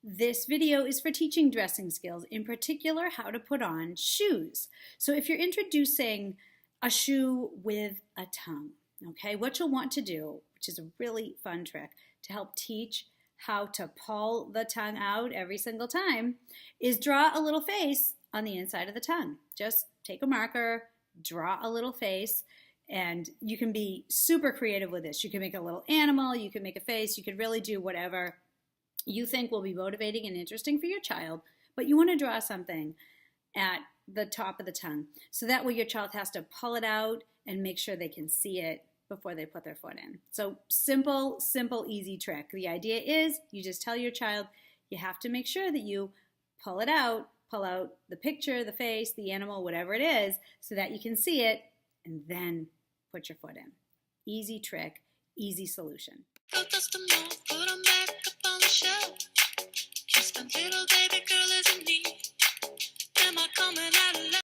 This video is for teaching dressing skills, in particular how to put on shoes. So if you're introducing a shoe with a tongue, okay, what you'll want to do, which is a really fun trick to help teach how to pull the tongue out every single time, is draw a little face on the inside of the tongue. Just take a marker, draw a little face, and you can be super creative with this. You can make a little animal, you can make a face, you can really do whatever you think will be motivating and interesting for your child, but you want to draw something at the top of the tongue. So that way your child has to pull it out and make sure they can see it before they put their foot in. So simple, easy trick. The idea is you just tell your child you have to make sure that you pull it out, pull out the picture, the face, the animal, whatever it is, so that you can see it and then put your foot in. Easy trick, easy solution. Put 'em back up on the shelf.